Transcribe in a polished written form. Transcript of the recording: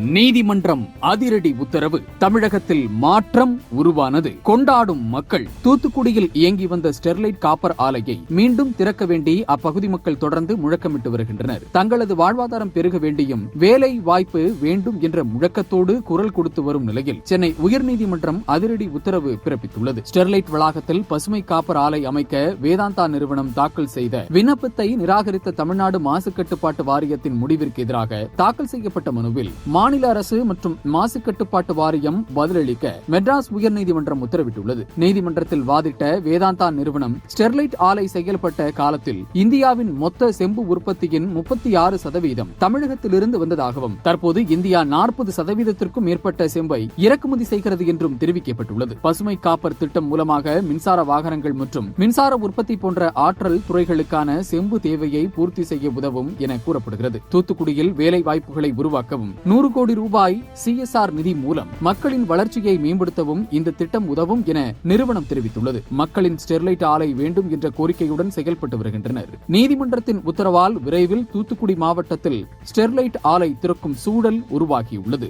நீதிமன்றம் அதிரடி உத்தரவு. தமிழகத்தில் மாற்றம் உருவானது. கொண்டாடும் மக்கள். தூத்துக்குடியில் இயங்கி வந்த ஸ்டெர்லைட் காப்பர் ஆலையை மீண்டும் திறக்க வேண்டி அப்பகுதி மக்கள் தொடர்ந்து முழக்கமிட்டு வருகின்றனர். தங்களது வாழ்வாதாரம் பெருக வேண்டியும் வேலை வாய்ப்பு வேண்டும் என்ற முழக்கத்தோடு குரல் கொடுத்து வரும் நிலையில் சென்னை உயர்நீதிமன்றம் அதிரடி உத்தரவு பிறப்பித்துள்ளது. ஸ்டெர்லைட் வளாகத்தில் பசுமை காப்பர் ஆலை அமைக்க வேதாந்தா நிறுவனம் தாக்கல் செய்த விண்ணப்பத்தை நிராகரித்த தமிழ்நாடு மாசு கட்டுப்பாட்டு வாரியத்தின் முடிவிற்கு எதிராக தாக்கல் செய்யப்பட்ட மனுவில் மாநில அரசு மற்றும் மாசு கட்டுப்பாட்டு வாரியம் பதிலளிக்க மெட்ராஸ் உயர்நீதிமன்றம் உத்தரவிட்டுள்ளது. நீதிமன்றத்தில் வாதிட்ட வேதாந்தா நிறுவனம் ஸ்டெர்லைட் ஆலை செயல்பட்ட காலத்தில் இந்தியாவின் மொத்த செம்பு உற்பத்தியின் 36% தமிழகத்திலிருந்து வந்ததாகவும் தற்போது இந்தியா 40%க்கும் மேற்பட்ட செம்பை இறக்குமதி செய்கிறது என்றும் தெரிவிக்கப்பட்டுள்ளது. பசுமை காப்பர் திட்டம் மூலமாக மின்சார வாகனங்கள் மற்றும் மின்சார உற்பத்தி போன்ற ஆற்றல் துறைகளுக்கான செம்பு தேவையை பூர்த்தி செய்ய உதவும் என கூறப்படுகிறது. தூத்துக்குடியில் வேலை வாய்ப்புகளை உருவாக்கவும் 100 கோடி ரூபாய் CSR நிதி மூலம் மக்களின் வளர்ச்சியை மேம்படுத்தவும் இந்த திட்டம் உதவும் என நிறுவனம் தெரிவித்துள்ளது. மக்களின் ஸ்டெர்லைட் ஆலை வேண்டும் என்ற கோரிக்கையுடன் செயல்பட்டு வருகின்றனர். நீதிமன்றத்தின் உத்தரவால் விரைவில் தூத்துக்குடி மாவட்டத்தில் ஸ்டெர்லைட் ஆலை திறக்கும் சூழல் உருவாகியுள்ளது.